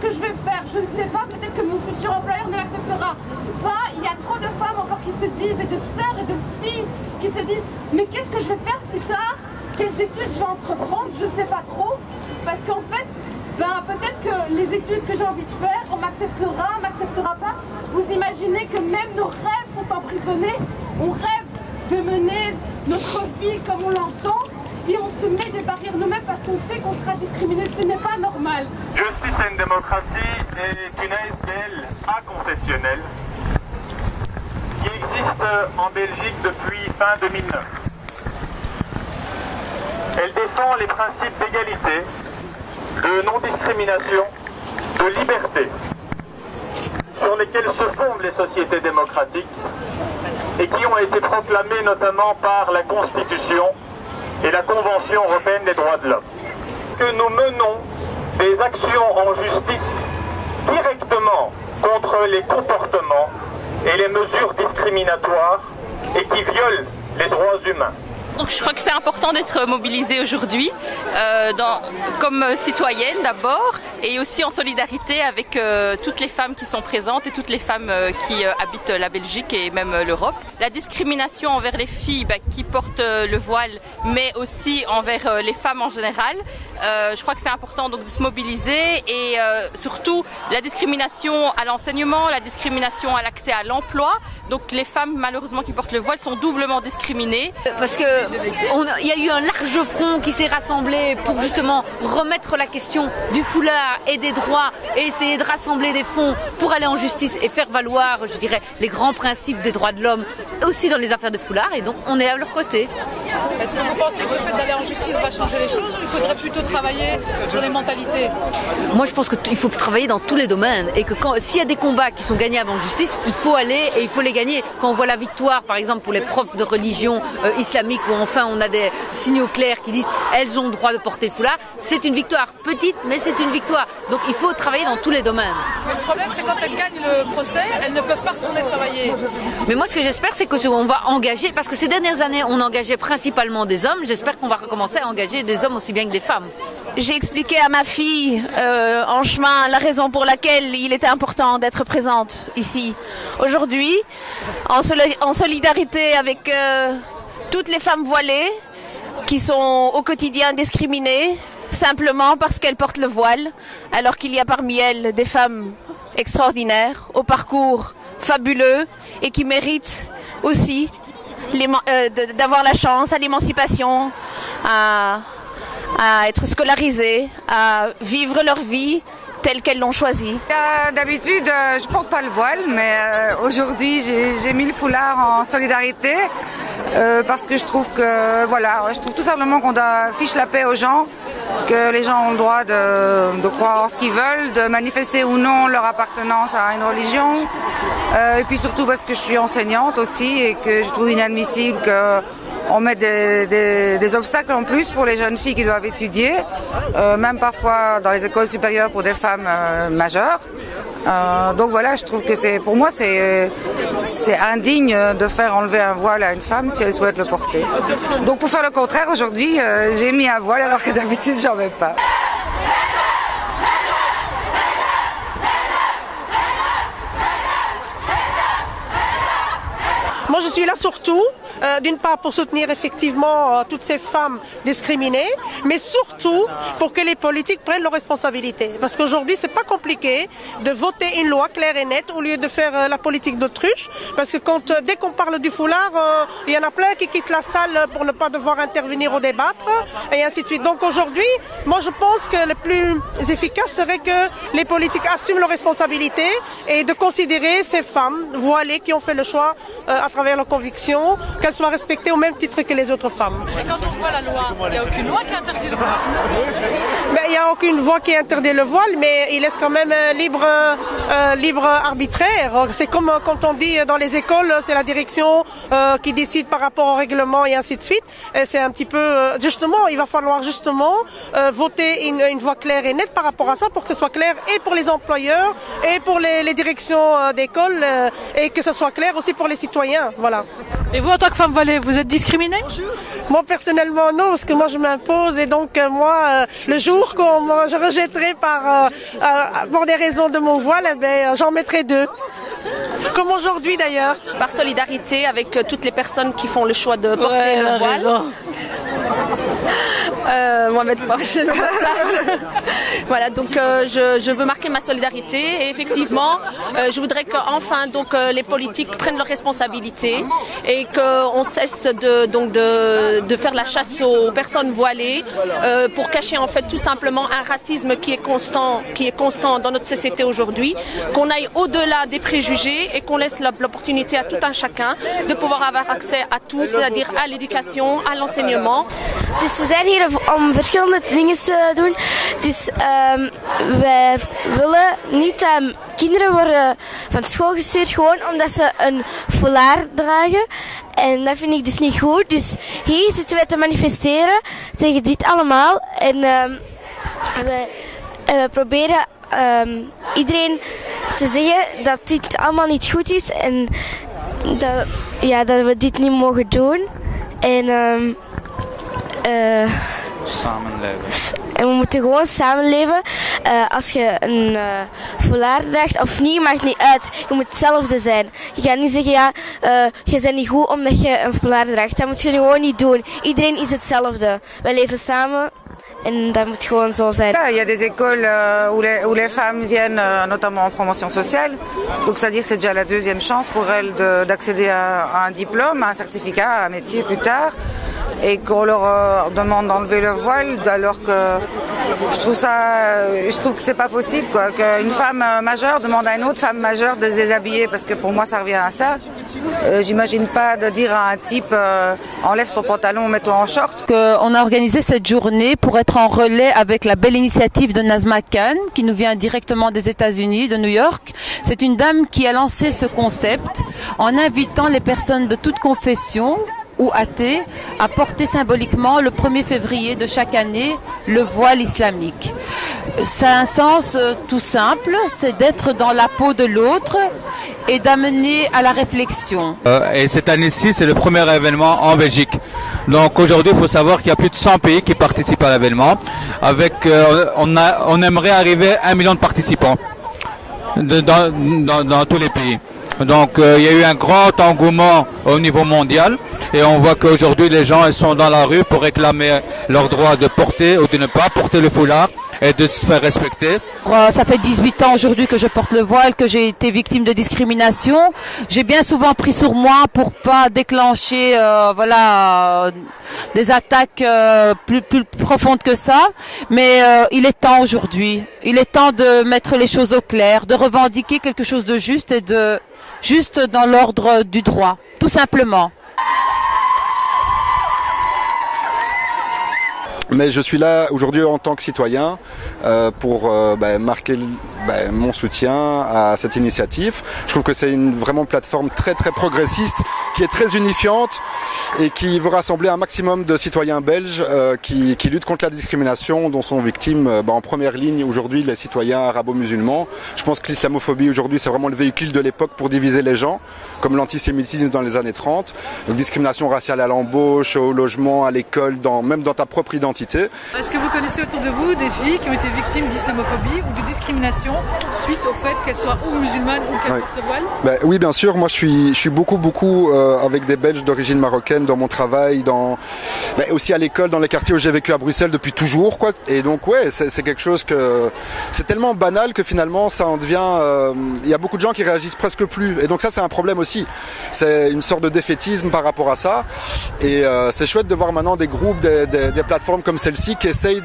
que je vais faire? Je ne sais pas, peut-être que mon futur employeur ne l'acceptera pas. Il y a trop de femmes encore qui se disent, et de sœurs et de filles qui se disent, mais qu'est-ce que je vais faire plus tard? Quelles études je vais entreprendre? Je ne sais pas trop. Parce qu'en fait, peut-être que les études que j'ai envie de faire, on m'acceptera pas. Vous imaginez que même nos rêves sont emprisonnés. On rêve de mener notre vie comme on l'entend et on se met des barrières nous-mêmes parce qu'on sait qu'on sera discriminé. Ce n'est pas normal. Justice and Democracy est une ASBL aconfessionnelle qui existe en Belgique depuis fin 2009. Elle défend les principes d'égalité, de non-discrimination, de liberté, sur lesquels se fondent les sociétés démocratiques et qui ont été proclamées notamment par la Constitution et la Convention européenne des droits de l'homme. Que nous menons des actions en justice directement contre les comportements et les mesures discriminatoires et qui violent les droits humains. Donc je crois que c'est important d'être mobilisée aujourd'hui comme citoyenne d'abord et aussi en solidarité avec toutes les femmes qui sont présentes et toutes les femmes qui habitent la Belgique et même l'Europe. La discrimination envers les filles qui portent le voile mais aussi envers les femmes en général, je crois que c'est important donc de se mobiliser et surtout la discrimination à l'enseignement, la discrimination à l'accès à l'emploi. Donc les femmes malheureusement qui portent le voile sont doublement discriminées. Parce que il y a eu un large front qui s'est rassemblé pour justement remettre la question du foulard et des droits et essayer de rassembler des fonds pour aller en justice et faire valoir, je dirais, les grands principes des droits de l'homme aussi dans les affaires de foulard et donc on est à leur côté. Est-ce que vous pensez que le fait d'aller en justice va changer les choses ou il faudrait plutôt travailler sur les mentalités? Moi je pense qu'il faut travailler dans tous les domaines et que s'il y a des combats qui sont gagnables en justice, il faut aller et il faut les gagner. Quand on voit la victoire par exemple pour les profs de religion islamique où enfin on a des signaux clairs qui disent elles ont le droit de porter le foulard, c'est une victoire petite mais c'est une victoire. Donc il faut travailler dans tous les domaines. Mais le problème c'est quand elles gagnent le procès, elles ne peuvent pas retourner travailler. Mais moi ce que j'espère c'est qu'on va engager, parce que ces dernières années on engageait principalement des hommes, j'espère qu'on va recommencer à engager des hommes aussi bien que des femmes. J'ai expliqué à ma fille en chemin la raison pour laquelle il était important d'être présente ici aujourd'hui, en solidarité avec toutes les femmes voilées qui sont au quotidien discriminées simplement parce qu'elles portent le voile, alors qu'il y a parmi elles des femmes extraordinaires, au parcours fabuleux et qui méritent aussi d'avoir la chance à l'émancipation, à être scolarisées, à vivre leur vie telle qu'elles l'ont choisie. D'habitude, je porte pas le voile, mais aujourd'hui, j'ai mis le foulard en solidarité parce que je trouve que, voilà, je trouve tout simplement qu'on doit fiche la paix aux gens, que les gens ont le droit de croire en ce qu'ils veulent, de manifester ou non leur appartenance à une religion, et puis surtout parce que je suis enseignante aussi et que je trouve inadmissible que on met des obstacles en plus pour les jeunes filles qui doivent étudier, même parfois dans les écoles supérieures pour des femmes majeures. Donc voilà, je trouve que pour moi c'est indigne de faire enlever un voile à une femme si elle souhaite le porter. Donc pour faire le contraire, aujourd'hui j'ai mis un voile alors que d'habitude j'en mets pas. Moi je suis là surtout d'une part pour soutenir effectivement toutes ces femmes discriminées, mais surtout pour que les politiques prennent leurs responsabilités. Parce qu'aujourd'hui, c'est pas compliqué de voter une loi claire et nette au lieu de faire la politique d'autruche. Parce que dès qu'on parle du foulard, il y en a plein qui quittent la salle pour ne pas devoir intervenir ou débattre, et ainsi de suite. Donc aujourd'hui, moi je pense que le plus efficace serait que les politiques assument leurs responsabilités et de considérer ces femmes voilées qui ont fait le choix à travers leurs convictions, qu'elles soient respectées au même titre que les autres femmes. Et quand on voit la loi, il n'y a aucune loi qui interdit le voile? Il n'y a aucune loi qui interdit le voile, mais il laisse quand même libre arbitraire. C'est comme quand on dit dans les écoles, c'est la direction qui décide par rapport au règlement et ainsi de suite. C'est un petit peu, justement, il va falloir justement voter une voie claire et nette par rapport à ça pour que ce soit clair et pour les employeurs et pour les directions d'école et que ce soit clair aussi pour les citoyens. bien, voilà. Et vous, en tant que femme voilée, vous êtes discriminée? Moi, personnellement, non, parce que moi, je m'impose et donc, le jour je rejetterai pour des raisons de mon voile, eh ben, j'en mettrai 2. Comme aujourd'hui, d'ailleurs. Par solidarité avec toutes les personnes qui font le choix de porter le voile. Mohamed Poche, le passage. Voilà, donc je veux marquer ma solidarité et effectivement, je voudrais qu'enfin les politiques prennent leurs responsabilités et qu'on cesse de faire la chasse aux personnes voilées pour cacher en fait tout simplement un racisme qui est constant dans notre société aujourd'hui, qu'on aille au-delà des préjugés et qu'on laisse l'opportunité à tout un chacun de pouvoir avoir accès à tout, c'est-à-dire à l'éducation, à l'enseignement. Dus we zijn hier om verschillende dingen te doen. Dus wij willen niet dat kinderen worden van school gestuurd gewoon omdat ze een foulard dragen. En dat vind ik dus niet goed. Dus hier zitten wij te manifesteren tegen dit allemaal. En we proberen iedereen te zeggen dat dit allemaal niet goed is. En dat we dit niet mogen doen. En samenleven. En we moeten gewoon samenleven. Als je een foulard draagt of niet, maakt niet uit. Je moet hetzelfde zijn. Je gaat niet zeggen, je bent niet goed omdat je een foulard draagt. Dat moet je gewoon niet doen. Iedereen is hetzelfde. Wij leven samen. En dat moet gewoon zo zijn. Il y a des écoles où les femmes viennent notamment en promotion sociale. Donc c'est-à-dire que c'est déjà la deuxième chance pour elles d'accéder à un diplôme, à un certificat, à un métier plus tard. Et qu'on leur demande d'enlever le voile alors que je trouve que c'est pas possible quoi, qu'une femme majeure demande à une autre femme majeure de se déshabiller parce que pour moi ça revient à ça. J'imagine pas de dire à un type enlève ton pantalon, mets-toi en short. On a organisé cette journée pour être en relais avec la belle initiative de Nazma Khan qui nous vient directement des États-Unis, de New York. C'est une dame qui a lancé ce concept en invitant les personnes de toute confession ou athées à porter symboliquement le 1er février de chaque année le voile islamique. Ça a un sens tout simple, c'est d'être dans la peau de l'autre et d'amener à la réflexion. Et cette année-ci, c'est le premier événement en Belgique. Donc aujourd'hui, il faut savoir qu'il y a plus de 100 pays qui participent à l'événement. On aimerait arriver à 1 million de participants dans tous les pays. Donc il y a eu un grand engouement au niveau mondial et on voit qu'aujourd'hui les gens ils sont dans la rue pour réclamer leur droit de porter ou de ne pas porter le foulard et de se faire respecter. Ça fait 18 ans aujourd'hui que je porte le voile, que j'ai été victime de discrimination. J'ai bien souvent pris sur moi pour pas déclencher des attaques plus profondes que ça. Mais il est temps aujourd'hui. Il est temps de mettre les choses au clair, de revendiquer quelque chose de juste et juste dans l'ordre du droit, tout simplement. Mais je suis là aujourd'hui en tant que citoyen pour marquer mon soutien à cette initiative. Je trouve que c'est une vraiment plateforme très très progressiste qui est très unifiante et qui veut rassembler un maximum de citoyens belges qui luttent contre la discrimination dont sont victimes en première ligne aujourd'hui les citoyens arabo-musulmans. Je pense que l'islamophobie aujourd'hui c'est vraiment le véhicule de l'époque pour diviser les gens, comme l'antisémitisme dans les années 30. Donc discrimination raciale à l'embauche, au logement, à l'école, même dans ta propre identité. Est-ce que vous connaissez autour de vous des filles qui ont été victimes d'islamophobie ou de discrimination suite au fait qu'elles soient ou musulmanes ou qu'elles portent le voile? Oui, bien sûr. Moi, je suis beaucoup avec des Belges d'origine marocaine dans mon travail, aussi à l'école, dans les quartiers où j'ai vécu à Bruxelles depuis toujours, quoi. Et donc, c'est quelque chose que c'est tellement banal que finalement, ça en devient. Il y a beaucoup de gens qui réagissent presque plus. Et donc ça, c'est un problème aussi. C'est une sorte de défaitisme par rapport à ça. Et c'est chouette de voir maintenant des groupes, des plateformes comme celle-ci qui essayent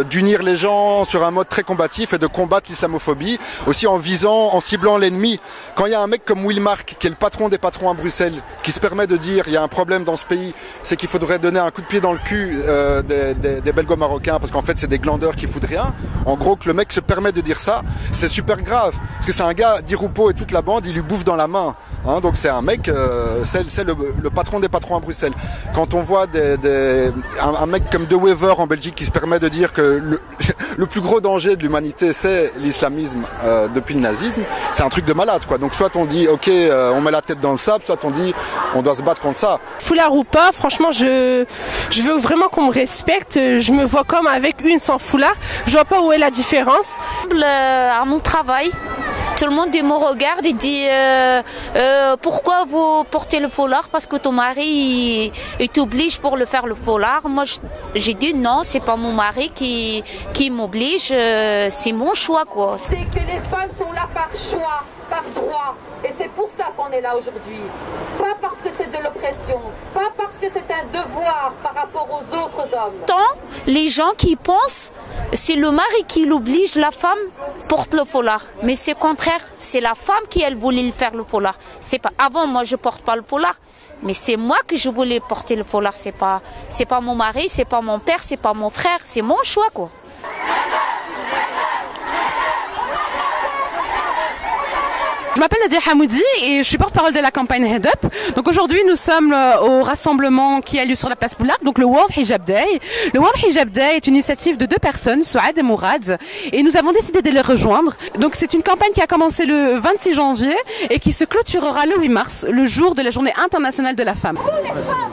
d'unir les gens sur un mode très combatif et de combattre l'islamophobie, aussi en ciblant l'ennemi. Quand il y a un mec comme Will Mark, qui est le patron des patrons à Bruxelles, qui se permet de dire il y a un problème dans ce pays, c'est qu'il faudrait donner un coup de pied dans le cul des belgo-marocains, parce qu'en fait c'est des glandeurs qui foutent rien. En gros, que le mec se permet de dire ça, c'est super grave. Parce que c'est un gars, Di Rupo et toute la bande, ils lui bouffent dans la main. Hein, donc c'est un mec, c'est le patron des patrons à Bruxelles. Quand on voit un mec comme De Wever en Belgique qui se permet de dire que le plus gros danger de l'humanité c'est l'islamisme depuis le nazisme, c'est un truc de malade quoi. Donc soit on dit ok on met la tête dans le sable, soit on dit on doit se battre contre ça. Foulard ou pas, franchement je veux vraiment qu'on me respecte. Je me vois comme avec une sans foulard. Je vois pas où est la différence. À mon travail, tout le monde me regarde et dit pourquoi vous portez le foulard parce que ton mari il t'oblige pour le faire le foulard. Moi j'ai dit non, c'est pas mon mari qui m'oblige, c'est mon choix quoi. C'est que les femmes sont là par choix, par droit, et c'est pour ça qu'on est là aujourd'hui. Pas parce que c'est de l'oppression, pas parce que c'est un devoir par rapport aux autres hommes. Tant les gens qui pensent c'est le mari qui l'oblige, la femme porte le foulard. Mais c'est contraire, c'est la femme qui elle voulait faire le foulard. C'est pas avant moi je porte pas le foulard, mais c'est moi que je voulais porter le foulard. C'est pas mon mari, c'est pas mon père, c'est pas mon frère, c'est mon choix quoi. Je m'appelle Nadia Hamoudi et je suis porte-parole de la campagne Head Up. Donc aujourd'hui, nous sommes au rassemblement qui a lieu sur la place Boulard, donc le World Hijab Day. Le World Hijab Day est une initiative de 2 personnes, Souad et Mourad, et nous avons décidé de les rejoindre. Donc c'est une campagne qui a commencé le 26 janvier et qui se clôturera le 8 mars, le jour de la Journée internationale de la femme. Pour les femmes,